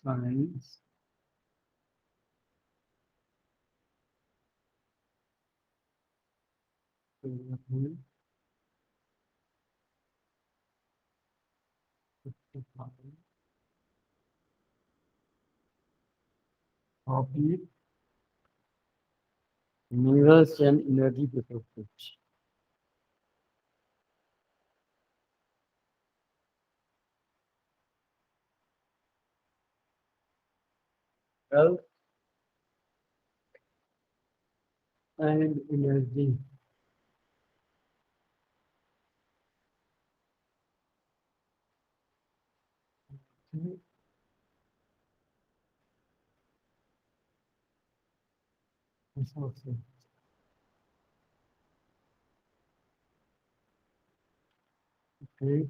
Science. Hobby, minerals and energy resources. Health and energy. Resources. Okay.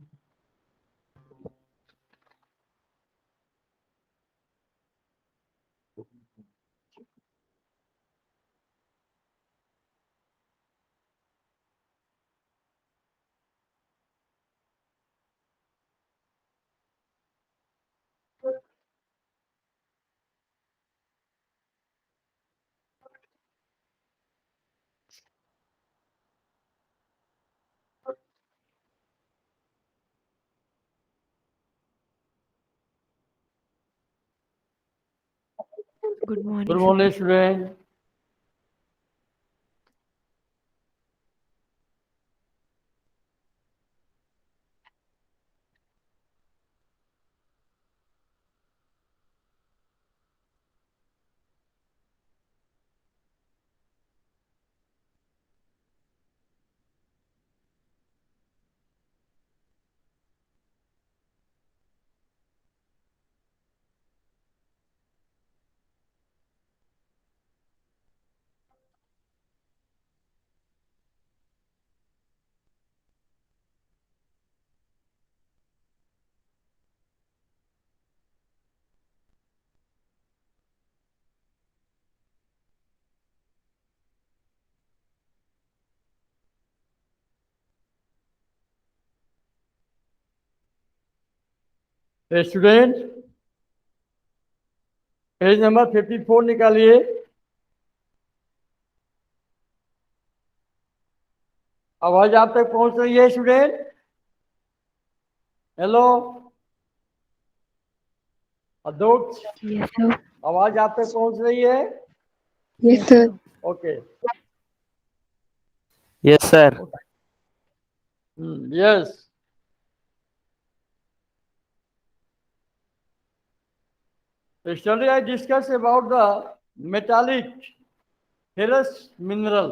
Good Good morning, morning, student. student. Student, page number 54 निकालिए। आवाज आप तक पहुंच रही है student? Hello Adoksh, Yes, sir. आवाज आप तक पहुंच रही है? Yes, sir. Okay. Yes, sir. Yes, yesterday I discussed about the metallic ferrous mineral।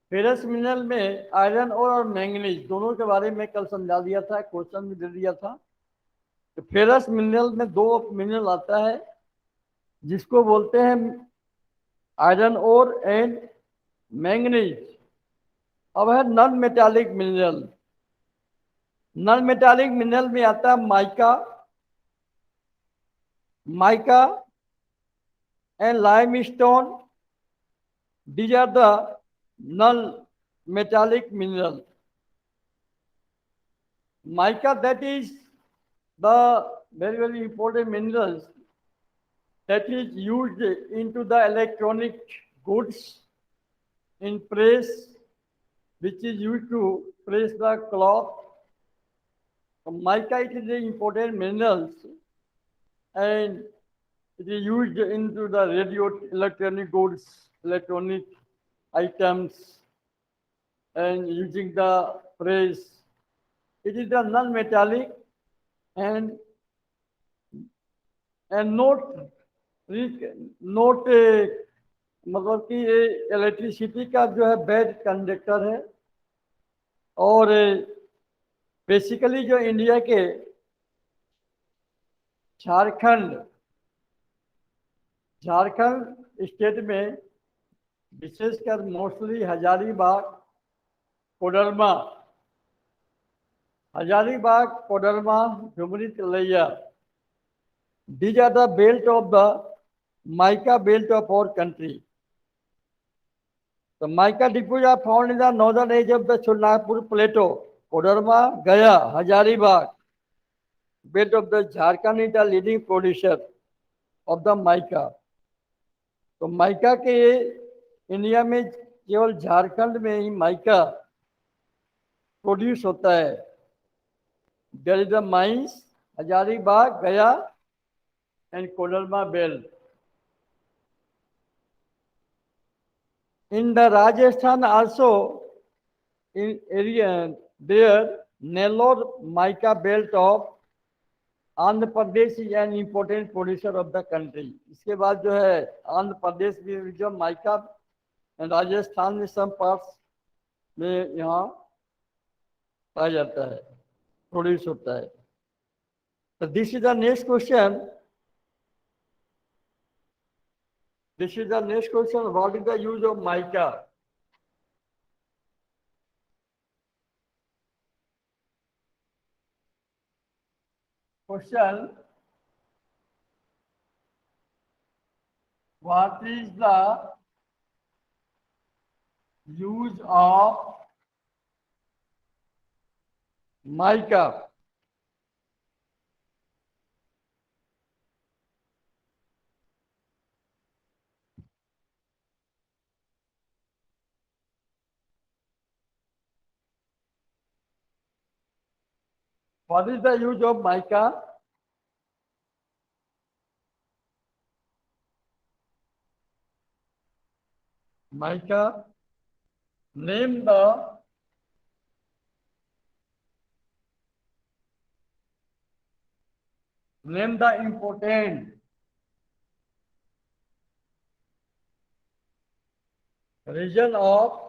Ferrous mineral में आयरन और मैंगनीज दोनों के बारे में कल समझा दिया था, क्वेश्चन भी दे दिया था। तो फेरस मिनरल में दो मिनरल आता है जिसको बोलते हैं आयरन और एंड मैंगनीज। अब है non metallic mineral. Non metallic mineral में आता है mica, mica and limestone. These are the non-metallic mineral. Mica, that is the very important minerals that is used into the electronic goods in press, which is used to press the cloth. Mica, it is an important minerals and it is used into the radio electronic goods, electronic items, and using the press. It is a non-metallic and note मतलब कि ये electricity का जो है bad conductor है। और basically जो India के झारखंड स्टेट में विशेषकर mostly Hazaribagh, Koderma, Jhumri, Telaiya, these are the belt of the mica belt of our country. The mica deposits are found in the northern edge of the Chulnagpur Plateau, Koderma, Gaya, Hazaribagh. Bed of the Jharkhand is the leading producer of the mica. तो mica के India में केवल झारखंड में ही mica produce होता है. There is the mines Hazaribagh, Gaya and Koderma belt. In the Rajasthan also, in area there, Nellore mica belt of Andhra Pradesh is an important producer of the country. इसके बाद जो है आंध्र प्रदेश भी जो माइका एंड राजस्थान में सब पार्ट्स में यहाँ पाया जाता है, प्रोड्यूस होता है. तो this is the next question. This is the next question. What is the use of mica? Question. What is the use of mica? What is the use of mica? Mica. Name the important region of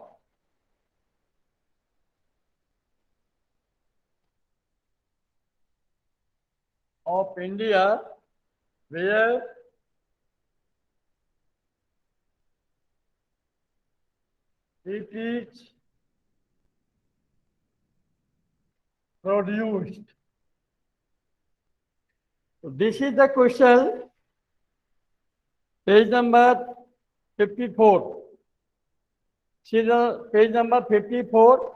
India where it is produced. So this is the question, page number 54. See the page number 54.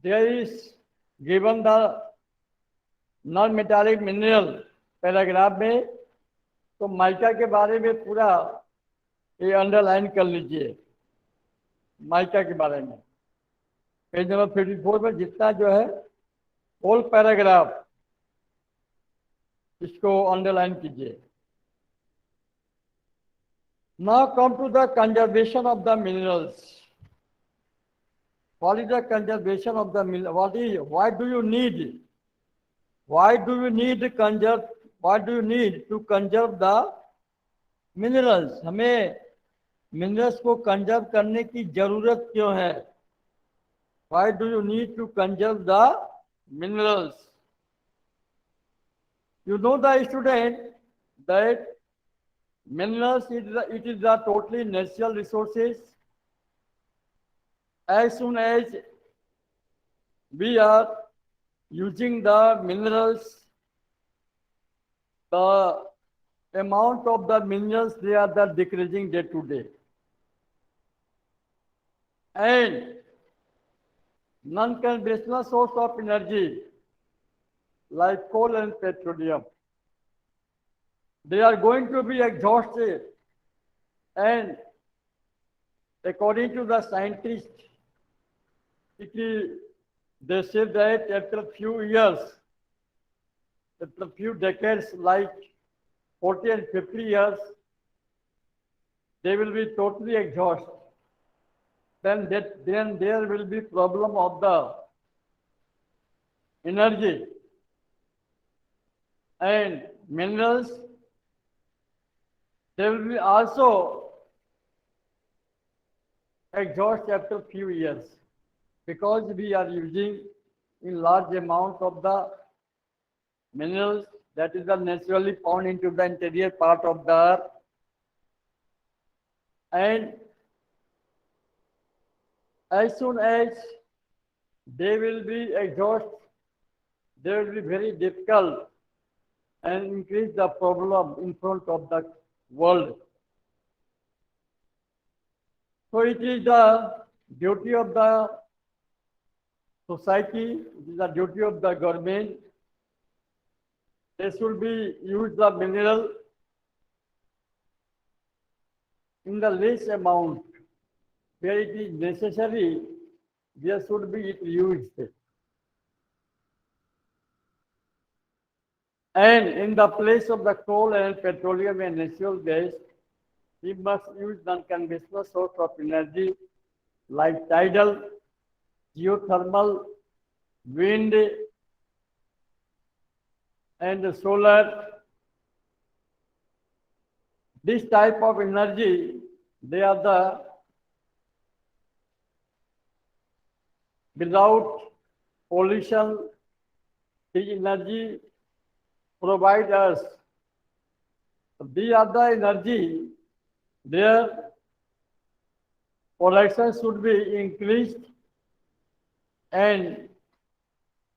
There is given the non-metallic mineral paragraph में. तो mica के बारे में पूरा ये underline कर लीजिए. Mica के बारे में पेज नंबर 54 में जितना जो है होल पैराग्राफ इसको अंडरलाइन कीजिए. Now come to the conservation of the minerals. What is the conservation of the mineral? Why do you need to conserve the minerals? हमें मिनरल्स को कंजर्व करने की जरूरत क्यों है? Why do you need to conserve the minerals? You know the student that minerals it is the totally natural resources. As soon as we are using the minerals, the amount of the minerals they are the decreasing day to day. And non-conventional source of energy like coal and petroleum, they are going to be exhausted. And according to the scientists, they say that after a few years, after a few decades, like 40 and 50 years, they will be totally exhausted. Then there will be problem of the energy. And minerals, they will be also exhaust after few years, because we are using in large amount of the minerals that is naturally found into the interior part of the earth. And as soon as they will be exhausted, they will be very difficult and increase the problem in front of the world. So it is the duty of the society, it is the duty of the government. They should be use the mineral in the least amount. Where it is necessary, there should be it used. And in the place of the coal and petroleum and natural gas, we must use non-conventional source of energy like tidal, geothermal, wind, and solar. This type of energy, they are the without pollution, the energy provide us. These are the energy, their production should be increased, and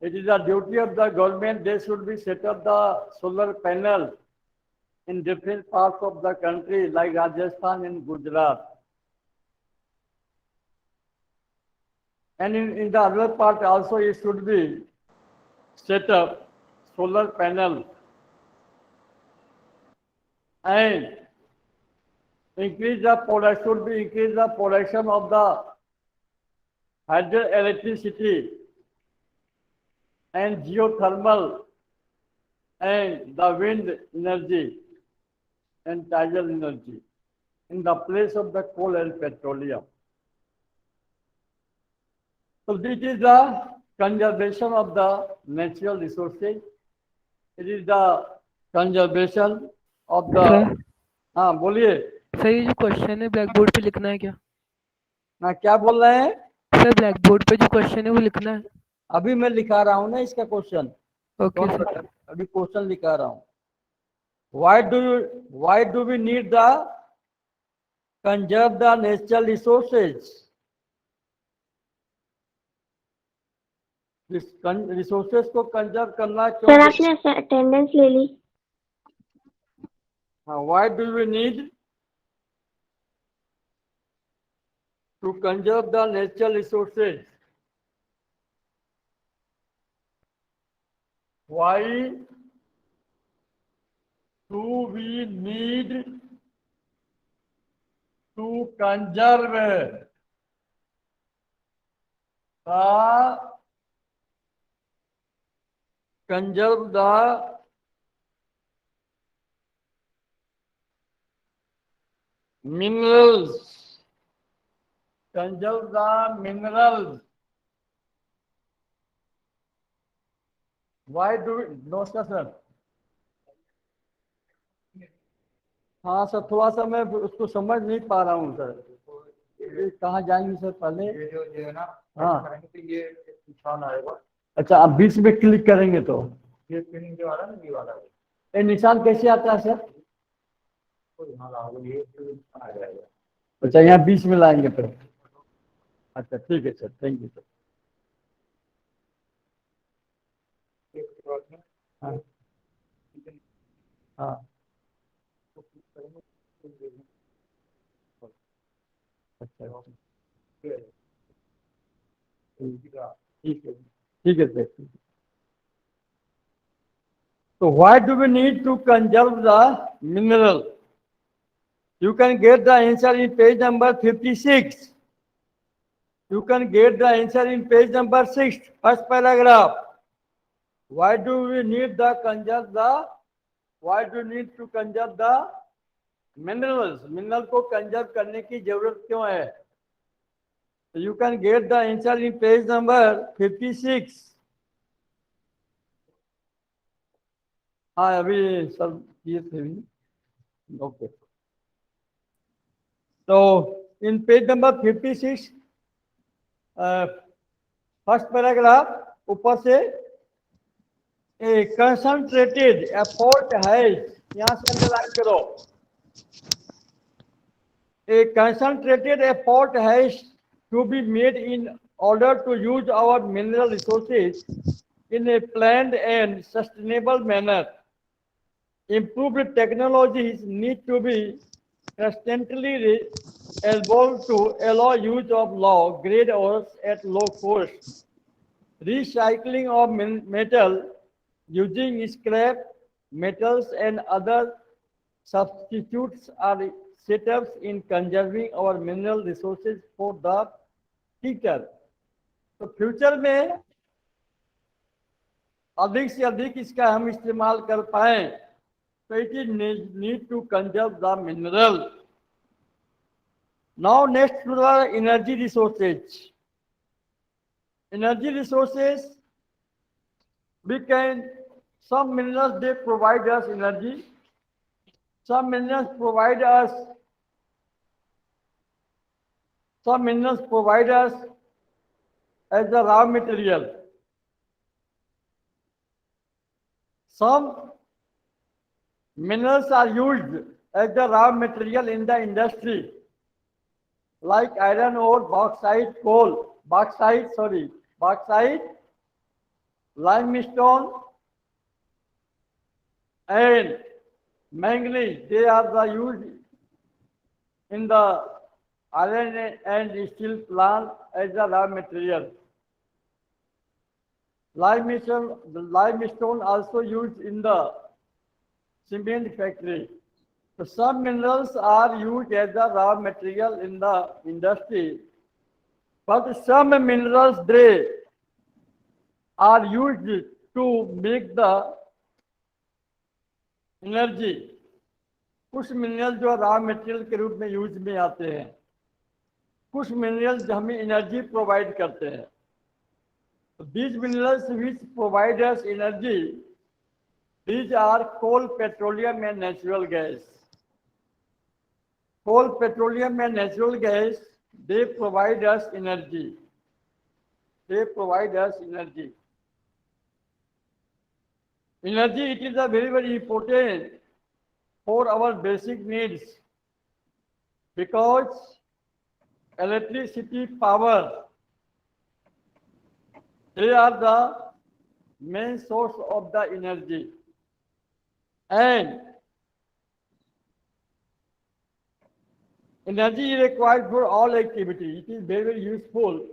it is the duty of the government, they should be set up the solar panel in different parts of the country like Rajasthan and Gujarat. And in the other part also it should be set up solar panel and increase the production, should be increase the production of the hydroelectricity and geothermal and the wind energy and tidal energy in the place of the coal and petroleum. So this is the conservation of the natural resources. It is the conservation of the sir हाँ बोलिए sir ये जो question है black board पे लिखना है क्या? हाँ क्या बोल रहे हैं? सर ब्लैक बोर्ड पे जो क्वेश्चन है वो लिखना है? अभी मैं लिखा रहा हूँ ना इसका क्वेश्चन. Okay sir. अभी क्वेश्चन लिखा रहा हूँ. Why do we need the conserve the natural resources? Resources को कंजर्व करना क्यों? सर आपने अटेंडेंस ले ली. हाँ, why do we need to conserve the natural resources? Why do we need to conserve the minerals? Conserve the minerals. Why do we? नमस्कार sir. हाँ sir, थोड़ा सा मैं उसको समझ नहीं पा रहा हूँ सर. ये कहाँ जाएंगे सर पहले? ये जो है ना, हाँ. ये निशान आएगा. अच्छा, आप बीच में क्लिक करेंगे तो ये पिन जो वाला ना, ये वाला ये निशान कैसे आता है सर? तो यहाँ लगाओ, ये आ जाएगा. अच्छा, यहाँ बीच में लाएंगे फिर. अच्छा ठीक है सर, थैंक यू सर. हाँ हाँ. अच्छा ठीक है sir. So why do we need to conserve the mineral? You can get the answer in page number 56. You can get the answer in page number 6, first paragraph. Why do we need the conserve the? Why do we need to conserve the minerals? Mineral को conserve करने की जरूरत क्यों है? So you can get the answer in page number 56. हाँ अभी सब किए थे. Okay. So in page number 56, first paragraph ऊपर से a concentrated effort has, यहाँ से अंडरलाइन करो. A concentrated effort has to be made in order to use our mineral resources in a planned and sustainable manner. Improved technologies need to be constantly evolved to allow use of low grade ores at low cost. Recycling of metal using scrap metals and other substitutes are setups in conserving our mineral resources for the future. तो future में अधिक से अधिक इसका हम इस्तेमाल कर पाए तो it is need to conserve the mineral. Now next to the energy resources. Energy resources, we can, some minerals they provide us energy, some minerals provide us as the raw material. Some minerals are used as the raw material in the industry, like iron ore, bauxite, limestone, and manganese. They are the used in the iron and steel plant as the raw material. Limestone also used in the cement factory. So some minerals are used as the raw material in the industry, but some minerals they are used to make the energy. कुछ mineral जो raw material के रूप में use में आते हैं, कुछ minerals हमें एनर्जी प्रोवाइड करते हैं. These minerals which provide us energy, these are coal, petroleum and natural gas. Coal, petroleum and natural gas, they provide us energy. Energy, it is a very, very important for our basic needs, because electricity, power, they are the main source of the energy. And energy is required for all activity. It is very, very useful.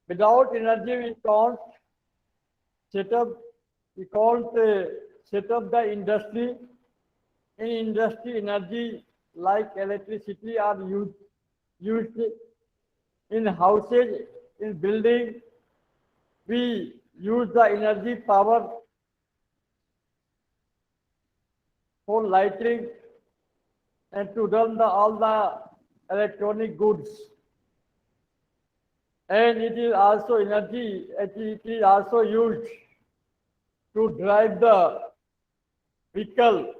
Without energy, we can't set up the industry. In industry, energy like electricity are used in houses, in building. We use the energy power for lighting and to run all the electronic goods. And it is also used to drive the vehicle.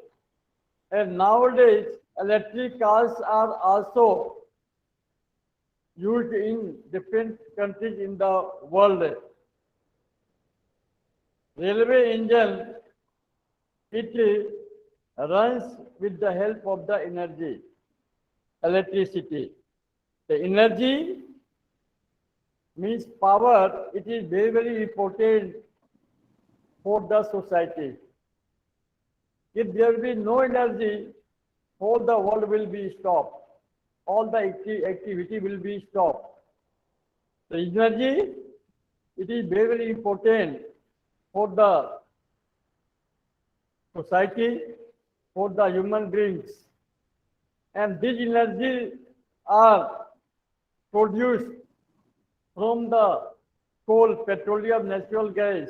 And nowadays, electric cars are also used in different countries in the world. Railway engine, it runs with the help of the electricity. The energy means power. It is very, very important for the society. If there will be no energy, whole the world will be stopped. All the activity will be stopped. The energy, it is very, very important for the society, for the human beings. And this energy are produced from the coal, petroleum, natural gas,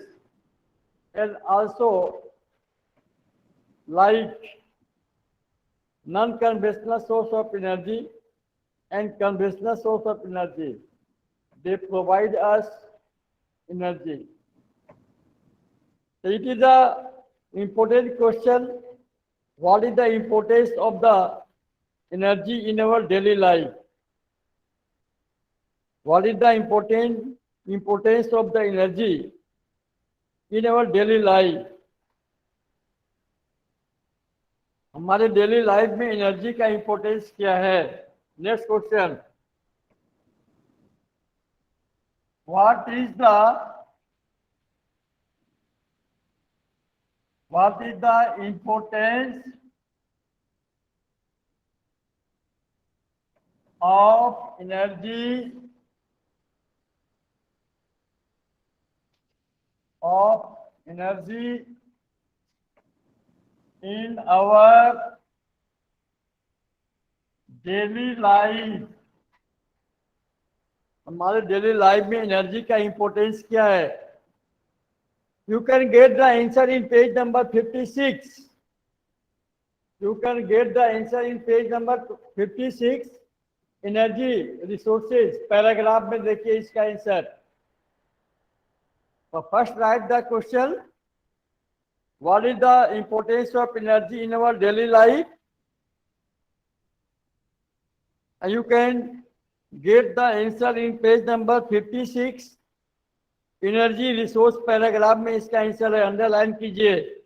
and also like non-conventional source of energy and conventional source of energy. They provide us energy. It is an important question. What is the importance of the energy in our daily life? What is the importance of the energy in our daily life? हमारे daily life में energy का importance क्या है? Next question. What is the importance of energy in our daily life. हमारे daily life में energy का importance क्या है? You can get the answer in page number 56. You can get the answer in page number 56. Energy resources paragraph में देखिए इसका answer. First right the question. What is the importance of energy in our daily life? And you can get the answer in page number 56. Energy resource paragraph में इसका answer है. Underline कीजिए.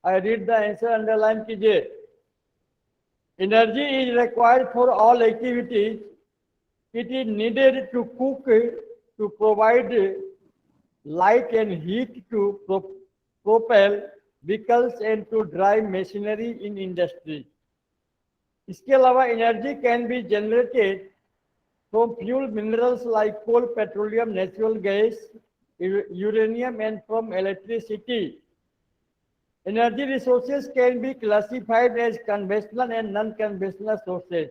I read the answer, underline कीजिए. Energy is required for all activities. It is needed to cook, to provide light and heat to propel vehicles and to drive machinery in industry. इसके अलावा energy can be generated from fuel minerals like coal, petroleum, natural gas, uranium, and from electricity. Energy resources can be classified as conventional and non-conventional sources.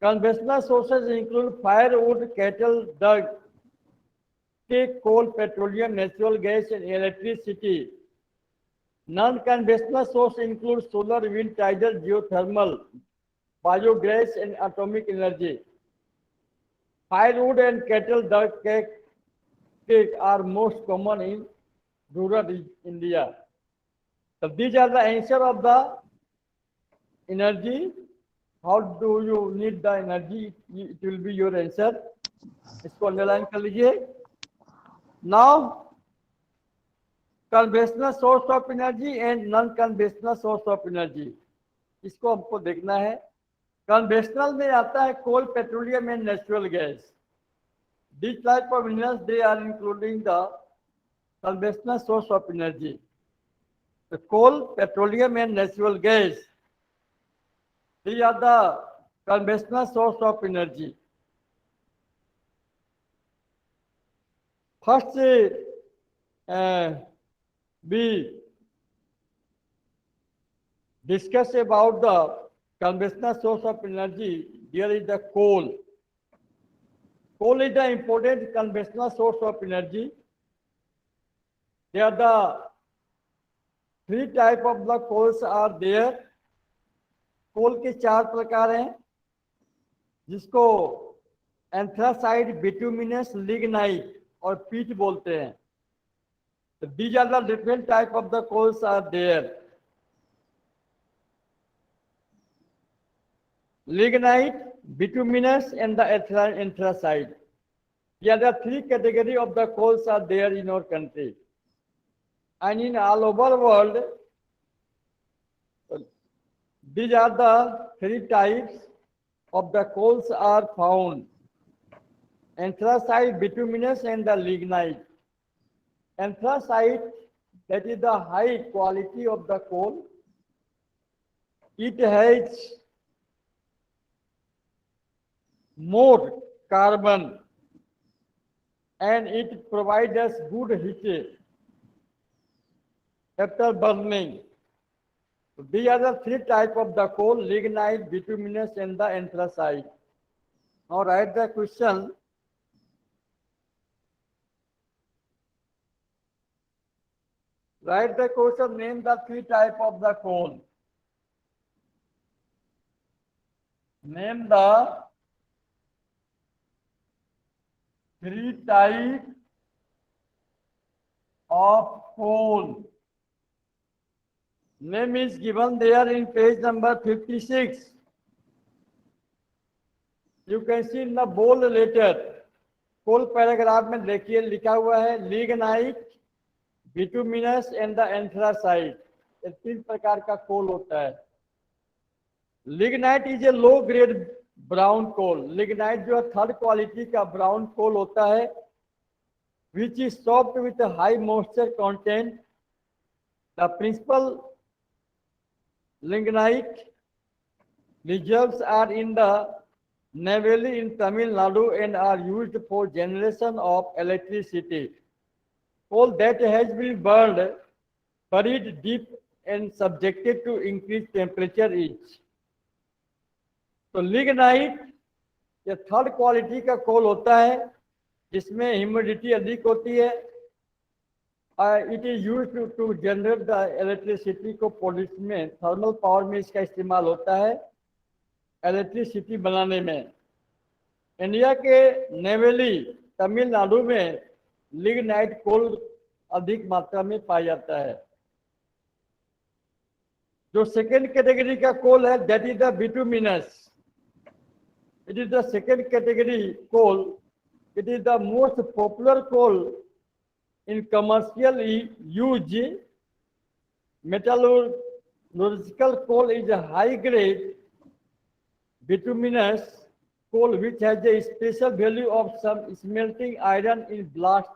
Conventional sources include firewood, cattle, dung, coal, petroleum, natural gas, and electricity. Non-conventional sources include solar, wind, tidal, geothermal, biogas, and atomic energy. Firewood and cattle dung cake are most common in rural India. So these are the answer of the energy. How do you need the energy? It will be your answer. इसको underline कर लीजिए. Now, conventional source of energy and non-conventional source of energy. इसको हमको देखना है. Conventional में आता है coal, petroleum and natural gas. This type of minerals they are including the conventional source of energy. Coal, petroleum and natural gas, these are the conventional source of energy. First, we discuss about the conventional source of energy. There is the coal. Coal is the important conventional source of energy. There are the three type of the coals are there. कोल के चार प्रकार हैं, जिसको एंथ्रासाइड, bituminous, lignite और पीट बोलते हैं. These are the different type of the coals are there. Lignite, bituminous, and the anthracite. These are the three category of the coals are there in our country. And in all over world, these are the three types of the coals are found. Anthracite, bituminous, and the lignite. Anthracite, that is the high quality of the coal. It has more carbon and it provides us good heat after burning. So these are the three types of the coal: lignite, bituminous, and the anthracite. Now write the question. Write the question, name the three types of the coal. Name the three types of coal. Name is given there in page number 56. You can see in the bold letter. Coal paragraph में देखिए लिखा हुआ है lignite, bituminous and the anthracite. ये तीन प्रकार का coal होता है. Lignite is a low grade brown coal. Lignite जो है थर्ड क्वालिटी का ब्राउन कोल होता है, which is soft with high moisture content. The principal lignite reserves are in the Neyveli in Tamil Nadu and are used for generation of electricity. Coal that has been buried deep and subjected to increased temperature is. तो lignite ये third quality का coal होता है जिसमें humidity अधिक होती है. It is use to generate the electricity को प्रोड्यूस में, थर्मल पावर में इसका इस्तेमाल होता है इलेक्ट्रिसिटी बनाने में. इंडिया के नेवेली तमिलनाडु में लिग्नाइट कोल अधिक मात्रा में पाया जाता है. जो सेकेंड कैटेगरी का कोल है that is the bituminous. It is the second category coal. It is the most popular coal in commercial use. Metallurgical coal is a high grade bituminous coal which has a special value of some smelting iron in blast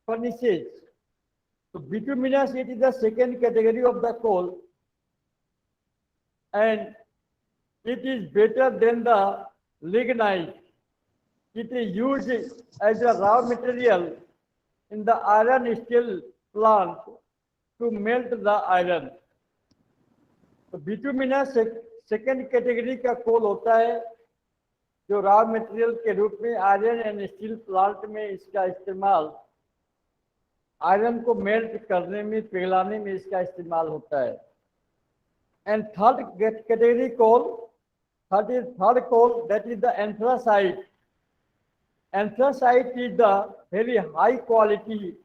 furnaces. So bituminous, it is the second category of the coal, and it is better than the lignite. It is used as a raw material in the iron steel plant to melt the iron. तो bituminous second category का coal होता है जो raw material के रूप में iron and steel plant में इसका इस्तेमाल, आयरन को मेल्ट करने में, पिघलाने में इसका इस्तेमाल होता है. And third category coal, third coal, that is the anthracite. Anthracite is the very high quality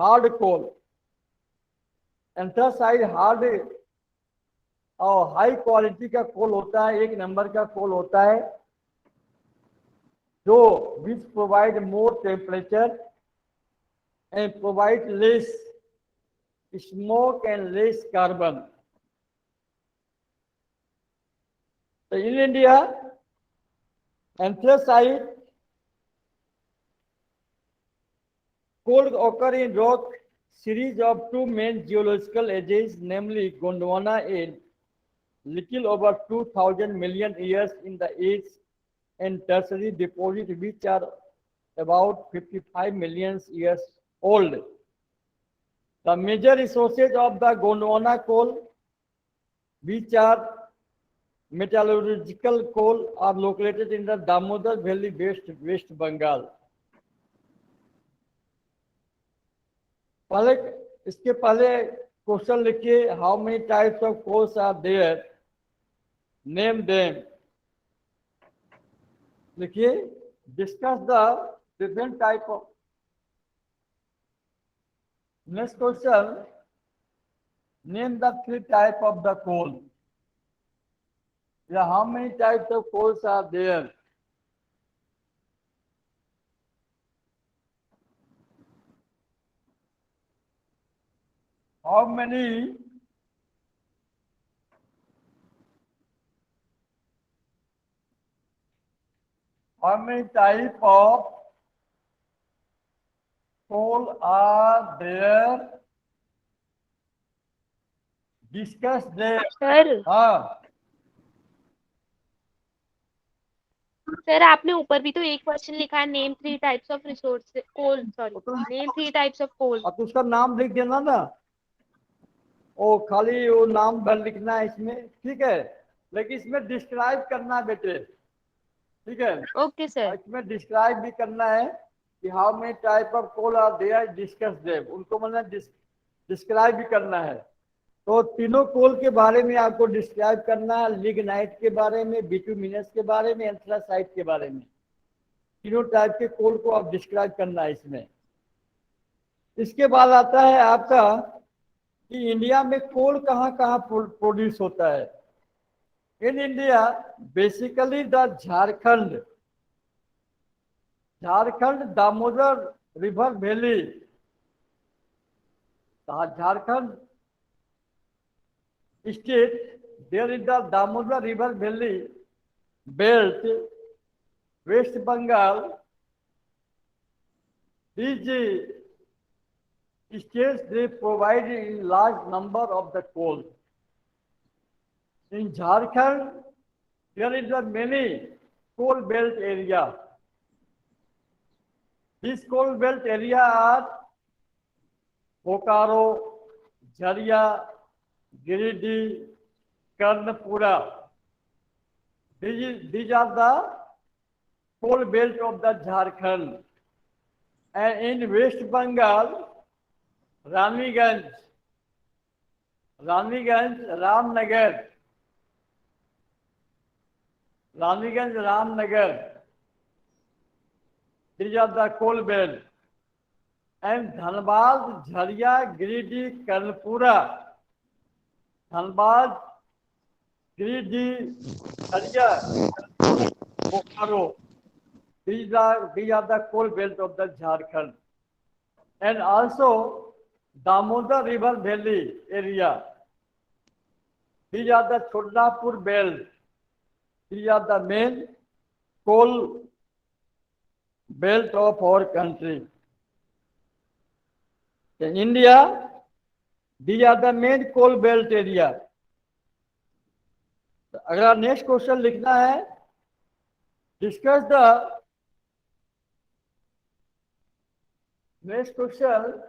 hard coal. Anthracite hard और हाई क्वालिटी का कोल होता है, एक नंबर का कोल होता है जो which provide more temperature and provide less smoke and less carbon. So in India, anthracite coal occur in rock series of two main geological ages, namely Gondwana and little over 2,000 million years in the age, and tertiary deposit which are about 55 million years old. The major resources of the Gondwana coal, which are metallurgical coal, are located in the Damodar Valley, West Bengal. इसके पहले question लिखिए, how many types of coals are there, name them. लिखिए, discuss the different type of. Next question, name the three type of the coal. Yeah, how many types of coals are there? How many type of coal are there? Discuss them. Sir हाँ, sir आपने ऊपर भी तो एक question लिखा है, name three types of resource coal, sorry name three types of coal. अब उसका नाम लिख देना ना, ओ खाली वो नाम भर लिखना है इसमें, ठीक है, लेकिन इसमें डिस्क्राइब करना है बेटे, ठीक है. Okay sir. इसमें डिस्क्राइब भी करना है कि how many type of coal are there, discuss them, उनको मतलब डिस्क्राइब भी करना है. तो तीनों कोल के बारे में आपको डिस्क्राइब करना है, लिग्नाइट के बारे में, बिटुमिनस के बारे में, एंथ्रासाइट के बारे में. तीनों टाइप के कोल को आप डिस्क्राइब करना है इसमें. इसके बाद आता है आपका कि इंडिया में कोल कहाँ कहाँ प्रोड्यूस होता है. In India basically the Jharkhand Damodar river valley, Jharkhand state, there is the Damodar River Valley belt, West Bengal. These states, they provide a large number of the coal. In Jharkhand, there is a many coal belt area. These coal belt area are Bokaro, Jharia, Giridih, Karnapura. These are the coal belt of the Jharkhand. And in West Bengal, Raniganj, Ramnagar, these are the coal belt. And Dhanbad, Jharia, Giridih, Karnapura, Dhanbad, Giridih, Jharia, Bokaro. These are the coal belt of the Jharkhand. And also Damodar River Valley area. These are the Chodapur belt. These are the main coal belt of our country. In India, these are the main coal belt area. अगला next question लिखना है, discuss the next question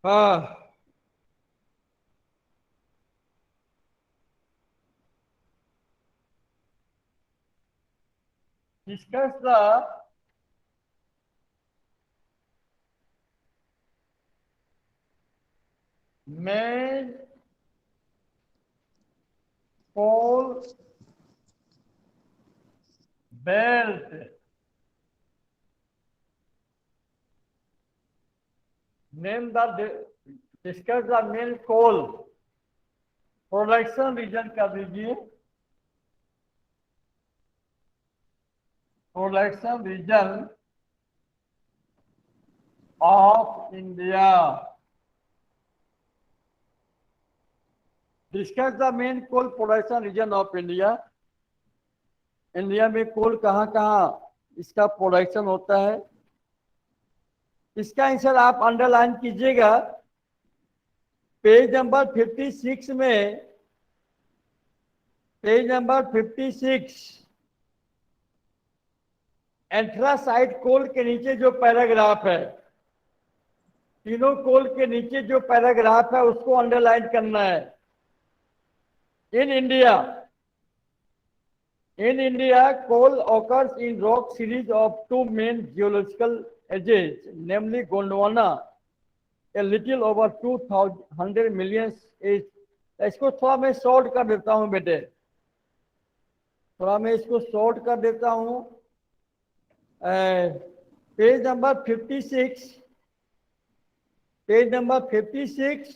हाँ discuss the main coal belt. Discuss the main coal production region कर दीजिए, production region of India. Discuss the main coal production region of India. India में कोल कहाँ कहाँ इसका प्रोडक्शन होता है, इसका आंसर आप अंडरलाइन कीजिएगा। पेज नंबर 56 में, पेज नंबर 56 एंथ्रासाइट कोल के नीचे जो पैराग्राफ है, तीनों कोल के नीचे जो पैराग्राफ है उसको अंडरलाइन करना है। In India coal occurs in rock series of two main geological ages, namely Gondwana, a little over 200 million age. इसको थोड़ा मैं शॉर्ट कर देता हूं बेटे, थोड़ा मैं इसको शॉर्ट कर देता हूं। पेज नंबर 56, पेज नंबर 56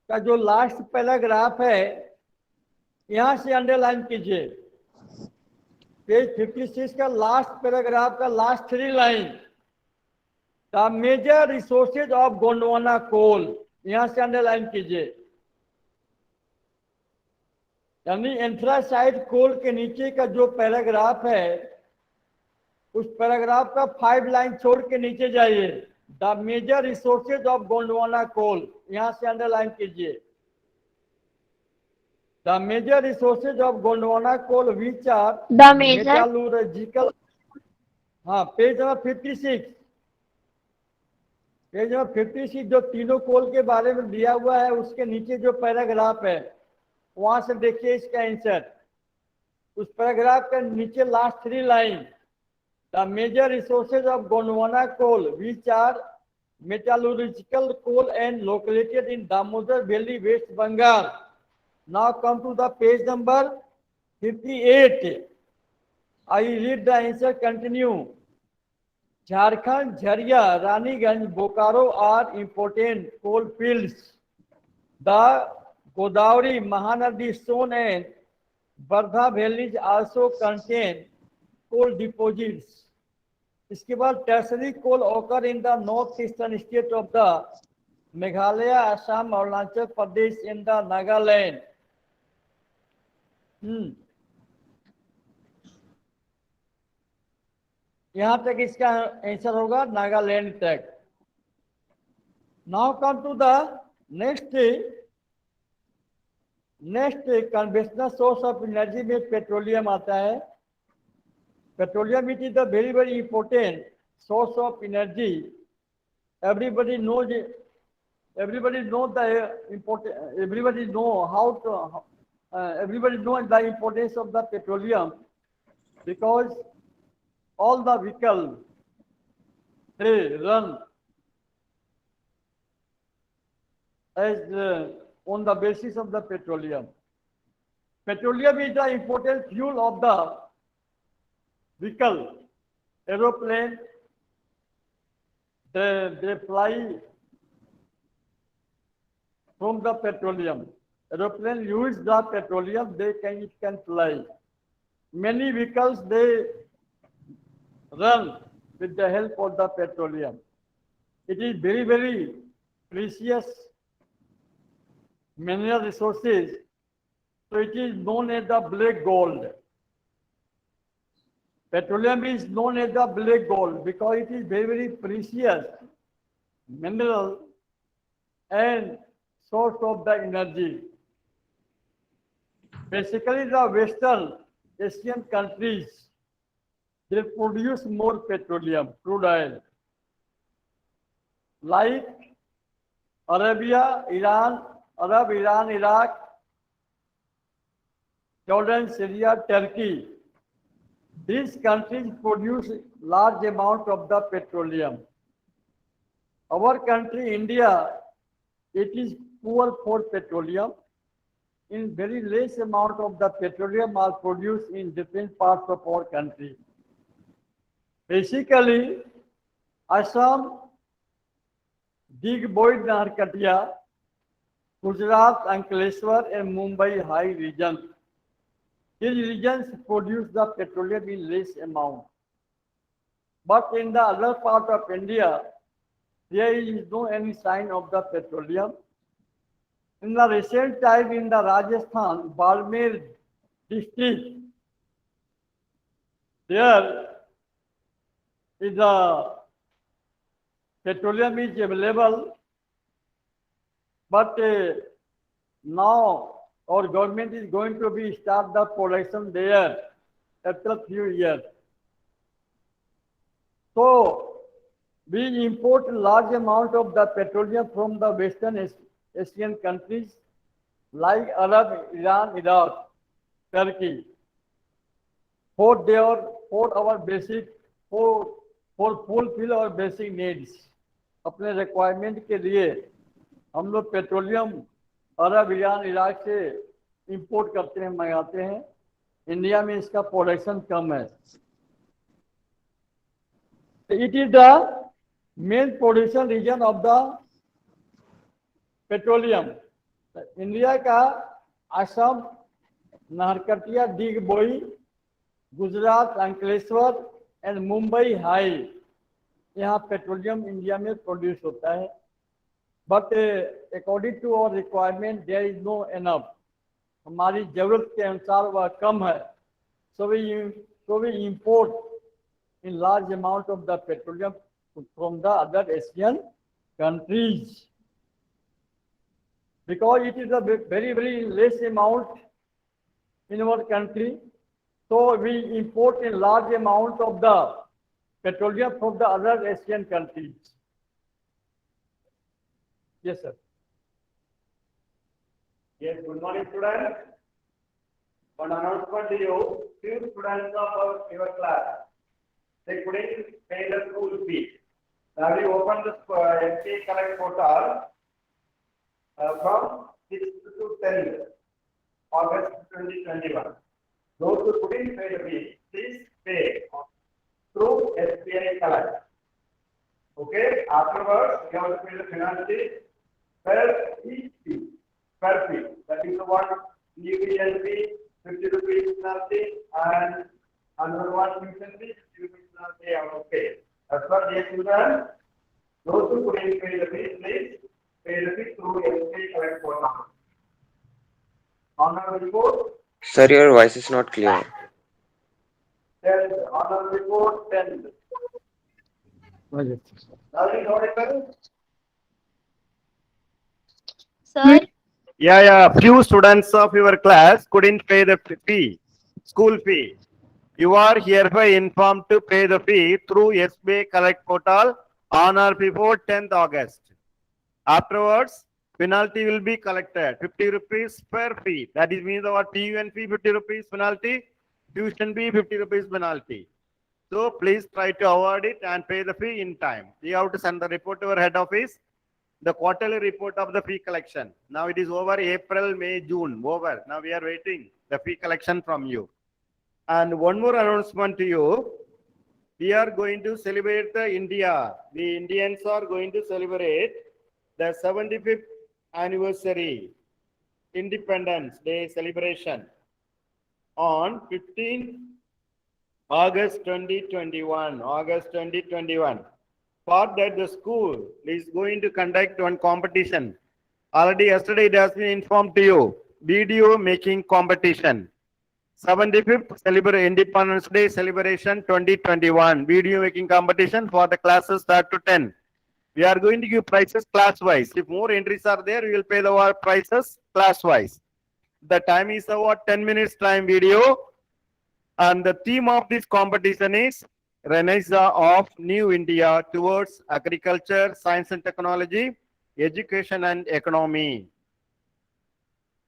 का जो लास्ट पैराग्राफ है यहां से अंडरलाइन कीजिए। पेज 56 का लास्ट पैराग्राफ का last 3 line, the major resources of Gondwana coal, यहां से अंडरलाइन कीजिए। यानी एंथ्रासाइट कोल के नीचे का जो पैराग्राफ है उस पैराग्राफ का 5 लाइन छोड़ के नीचे जाइए, the major resources of Gondwana coal, यहां से अंडरलाइन कीजिए। The major resources of Gondwana coal which are The major metallurgical, हाँ पेज नंबर 56, पेज नंबर 56 जो तीनों कोल के बारे में दिया हुआ है उसके नीचे जो पैराग्राफ है वहां से देखिए इसका आंसर। उस पैराग्राफ के नीचे last 3 line, the major resources of Gondwana coal which are metallurgical coal and located in Damodar Valley, West Bengal. Now come to the page number 58. I read the answer, continue. Jharkhand, Jharia, Raniganj, Bokaro are important coal fields. The Godavari, Mahanadi, Son and Bardha valleys also contain coal deposits. इसके बाद tertiary coal occur in the northeastern state of the Meghalaya, Assam, Arunachal Pradesh and the Nagaland. यहाँ तक इसका answer होगा नागालैंड तक। Now come to the next conventional source of energy में petroleum आता है। Petroleum it is the very very important source of energy. everybody knows everybody know the important everybody know how to everybody knows the importance of the petroleum, because all the vehicles they run as on the basis of the petroleum. Petroleum is the important fuel of the vehicle, aeroplane. They fly from the petroleum. Aeroplane use the petroleum, it can fly. Many vehicles they run with the help of the petroleum. It is very very precious mineral resources, so it is known as the black gold. Petroleum is known as the black gold because it is very very precious mineral and source of the energy. Basically, the Western Asian countries they produce more petroleum, crude oil, like Arabia, Iran, Iraq, Jordan, Syria, Turkey. These countries produce large amount of the petroleum. Our country, India, it is poor for petroleum. In very less amount of the petroleum are produced in different parts of our country. Basically, Assam, Digboy, Narkatia, Gujarat, Ankleshwar and Mumbai high regions. These regions produce the petroleum in less amount. But in the other part of India, there is no any sign of the petroleum. In the recent time in the Rajasthan, Barmer district, there is a petroleum is available, but now our government is going to be start the production there after few years. So we import large amount of the petroleum from the Western Asian countries like Arab, Iran, Iraq, Turkey for our basic for fulfill our basic needs. अपने requirement के लिए हम लोग petroleum अरब, Iran, Iraq से import करते हैं, मंगाते हैं। इंडिया में इसका प्रोडक्शन कम है। It is the main production region of the petroleum. India का असम, नाहरकटिया, दिगबोई, गुजरात, अंकलेश्वर एंड मुंबई हाई, यहाँ पेट्रोलियम इंडिया में प्रोड्यूस होता है। But according to our requirement there is no enough, हमारी जरूरत के अनुसार वह कम है। So we import in large amount of the petroleum from the other Asian countries because it is a very very less amount in our country, so we import a large amount of the petroleum from the other Asian countries. Yes sir. Yes, good morning students. One announcement to you, few students of your class, they couldn't pay the school fee. Now we open the FK Collect portal from 6th to 10th August 2021. Those who couldn't pay the fee, please pay through SBI Collect. Okay, afterwards you have to pay the penalty per each fee, per fee. That is the one individual fee, 50 rupees penalty, and another one tuition fee, 50 rupees penalty you have to pay. That's what dear students, those who couldn't pay the fee, please pay the fee through SBI Collect portal. On our report, Sir, your voice is not clear. then on our report, then Lovely, audible? Sir, Yeah. Few students of your class couldn't pay the fee, school fee. You are hereby informed to pay the fee through SBI Collect portal on or before 10th August. Afterwards, penalty will be collected. 50 rupees per fee. That is means our TUN fee 50 rupees penalty, tuition fee 50 rupees penalty. So please try to avoid it and pay the fee in time. You have to send the report to our head office, the quarterly report of the fee collection. Now it is over April, May, June, over. Now we are waiting the fee collection from you. And one more announcement to you. We are going to celebrate the India. The Indians are going to celebrate the 75th anniversary Independence Day celebration on 15th August 2021. August 2021. For that, the school is going to conduct one competition. Already yesterday it has been informed to you. Video making competition. 75th Independence Day celebration 2021. Video making competition for the classes start to 10. We are going to give prices class wise. If more entries are there, we will pay the prices class wise. The time is about 10 minutes time video. And the theme of this competition is Renaissance of New India towards agriculture, science and technology, education and economy.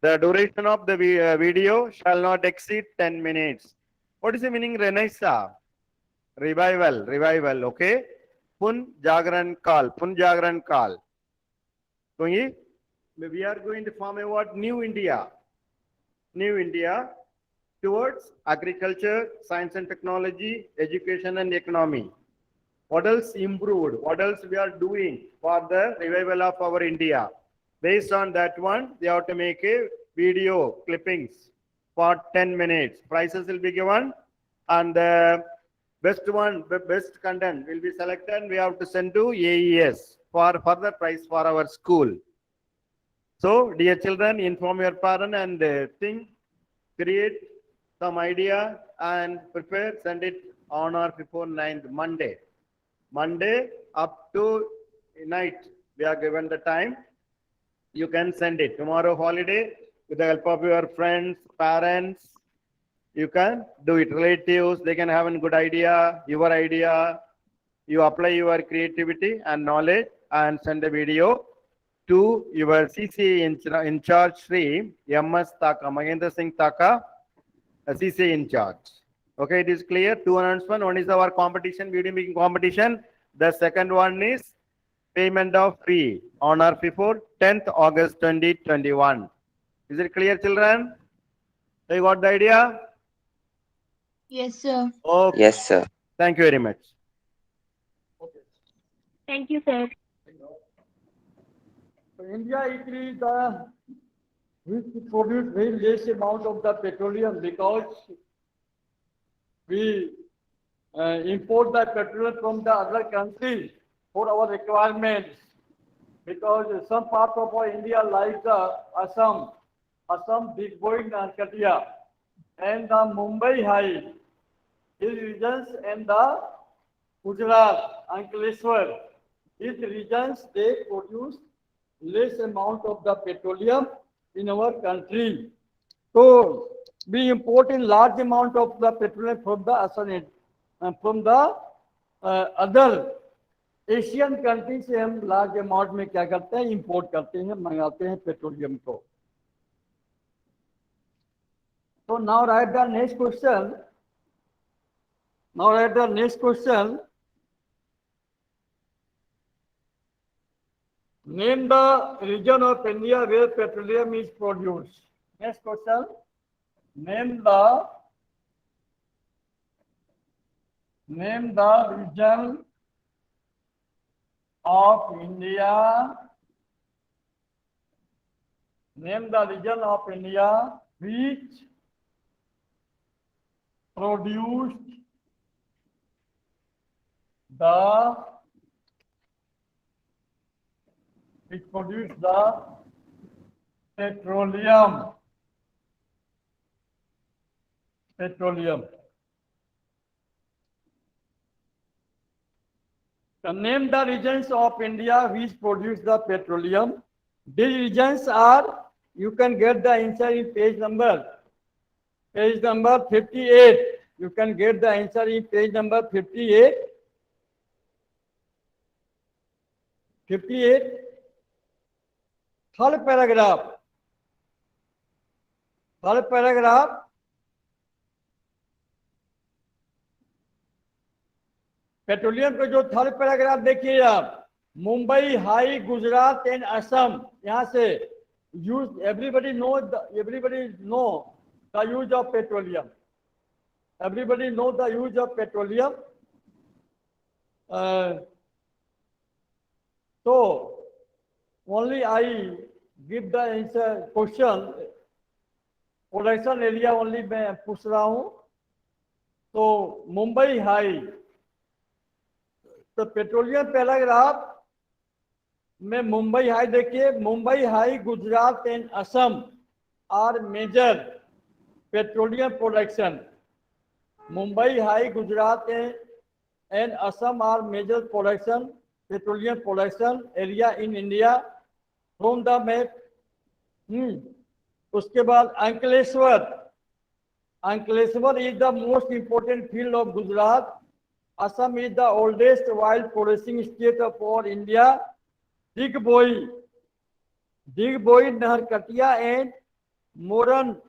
The duration of the video shall not exceed 10 minutes. What is the meaning Renaissance? Revival, okay? Pun Jagran Kal. So we are going to form a what? New India towards agriculture, science and technology, education and economy. What else improved? What else we are doing for the revival of our India? Based on that one, they have to make a video clippings for 10 minutes. Prizes will be given and the best content will be selected and we have to send to AES for further prize for our school. So, dear children, inform your parent and think, create some idea and prepare, send it on or before 9th Monday. Monday up to night, we are given the time. You can send it. Tomorrow holiday, with the help of your friends, parents, you can do it. Relatives, they can have a good idea, your idea. You apply your creativity and knowledge and send a video to your CCA in charge, Sri MS Taka, Mahendra Singh Taka, CCA in charge. Okay, it is clear. Two announcements. One is our competition, video making competition. The second one is payment of fee on or before 10th August 2021. Is it clear, children? You got the idea? Yes, sir. Okay. Yes, sir. Thank you very much. Thank you, sir. So India is which produce very less amount of the petroleum because we import the petroleum from the other countries for our requirements. Because some parts of our India like the Assam, Digboy and Katia, and the Mumbai High, these regions and the Gujarat, Ankleshwar, these regions they produce less amount of the petroleum in our country. So we import in large amount of the petroleum from the Assam and from the other Asian country से हम large amount में क्या करते हैं import करते हैं मंगाते हैं पेट्रोलियम को तो now write the next question name the region of India where petroleum is produced next question name the region of India, name the region of India which produced the petroleum. Name the regions of India which produce the petroleum. These regions are, you can get the answer in page number 58. You can get the answer in page number 58. 58. Third paragraph. Third paragraph. Petroleum का जो third paragraph देखिए आप, Mumbai, high, Gujarat and Assam, यहाँ से use everybody know the use of petroleum. Everybody know the use of petroleum. So only I give the answer question. Production area only मैं पूछ रहा हूँ. तो मुंबई हाई, तो पेट्रोलियम पैराग्राफ में मुंबई हाई देखिए, Mumbai high, Gujarat and Assam are major petroleum production. Mumbai high, Gujarat and Assam are major production petroleum production area in India from the map. उसके बाद Ankleshwar. Ankleshwar is the most important field of Gujarat. Assam is the oldest oil producing state of our India. Digboi, Naharkatia and Moran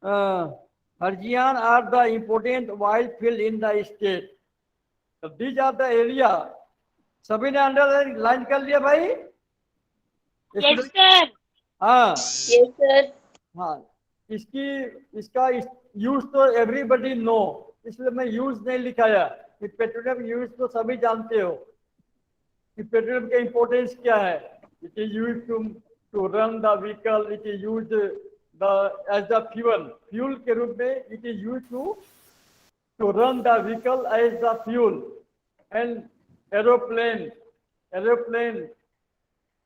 Harjian are the important oil field in the state. So these are the area. सभी ने underline कर लिया भाई? Yes sir. हाँ, yes sir. हाँ, इसका use तो everybody know, इसलिए मैं यूज नहीं लिखाया. कि पेट्रोलियम यूज तो सभी जानते हो कि पेट्रोलियम का इंपॉर्टेंस क्या है. It is use to run the vehicle. It is use as the fuel के रूप में. It is use to run the vehicle as the fuel. And aeroplane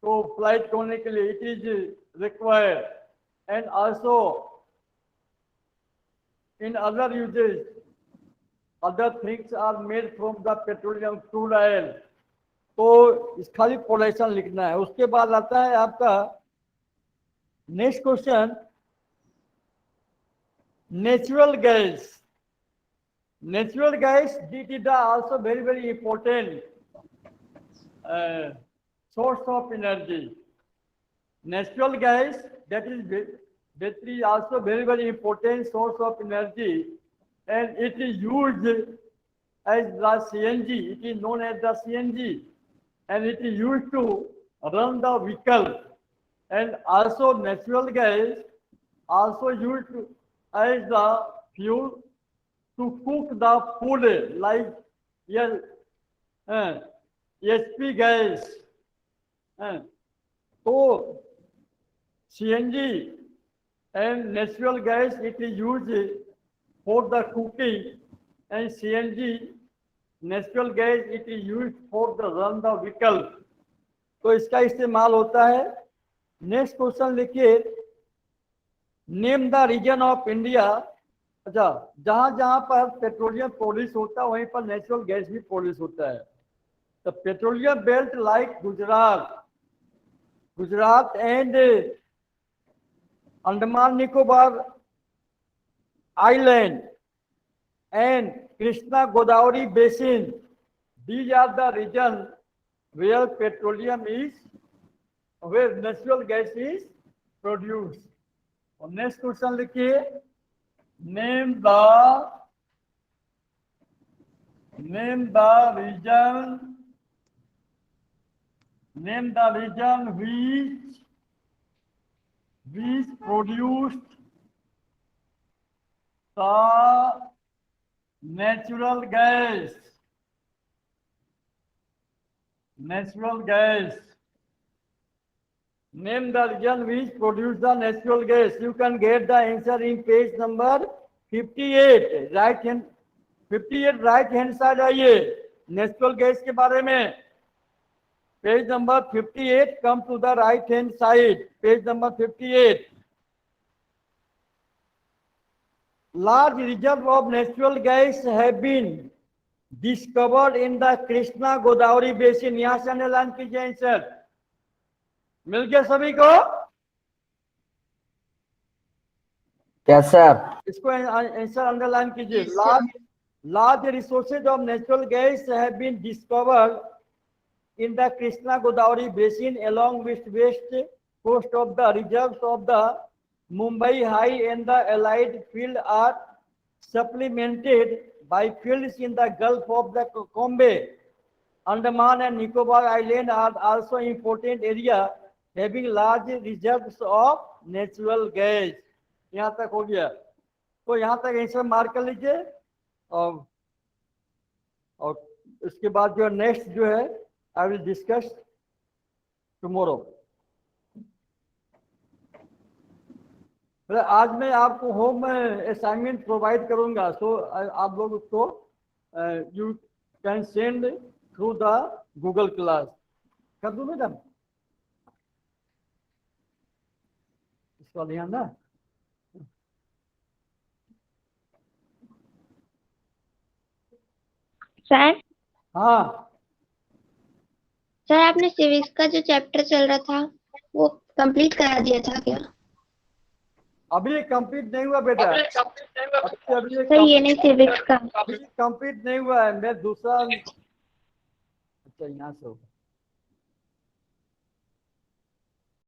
तो फ्लाइट होने के लिए it is required. And also in other uses, other things are made from the petroleum crude oil. तो इस खाली प्रोडक्शन लिखना है. उसके बाद आता है आपका next question, natural gas. Natural gas, it is also very important source of energy. Natural gas, that is also very important source of energy, and it is used as the CNG. It is known as the CNG, and it is used to run the vehicle. And also natural gas also used as the fuel to cook the food, like HP gas. So CNG and natural gas, it is used for the cooking, and CNG, natural gas, it is used for the run the vehicle. तो इसका इस्तेमाल होता है. Next question लिखिए, name the region of India. अच्छा, जहां पर petroleum produce होता है वहीं पर नेचुरल गैस भी प्रोड्यूस होता है. तो petroleum belt like Gujarat and Andaman Nicobar island and Krishna Godavari basin, these are the region where petroleum is, where natural gas is produced. और नेक्स्ट क्वेश्चन लिखिए, name the region which produced the natural gas. Name the region which produced the natural gas. You can get the answer in page number 58. right hand side आइए. Natural gas के बारे में page number 58. come to the right hand side. Page number 58. Large reserve of natural gas have been discovered in the Krishna Godavari basin, यहां से underline कीजिए answer. मिल गया सभी को? Yes sir. इसको आंसर अंडरलाइन कीजिए। Large resources of natural gas have been discovered in the Krishna Godavari basin along with west coast of the reserves of the Mumbai High and the allied field are supplemented by fields in the Gulf of the Combe. Andaman and Nicobar Island are also important area having large reserves of natural gas. यहाँ तक हो गया, तो यहाँ तक answer mark कर लीजिए। और इसके बाद जो नेक्स्ट जो है I will discuss tomorrow. आज मैं आपको होम असाइनमेंट प्रोवाइड करूंगा, सो आप लोग उसको you can send through the Google class. कर दूं मैडम इसका ध्यान ना। सर हाँ सर, आपने सिविक्स का जो चैप्टर चल रहा था वो कंप्लीट करा दिया था क्या? अभी कंप्लीट नहीं हुआ बेटा, सर ये नहीं सिविक्स का। कंप्लीट नहीं हुआ है। मैं दूसरा, अच्छा यहाँ से होगा।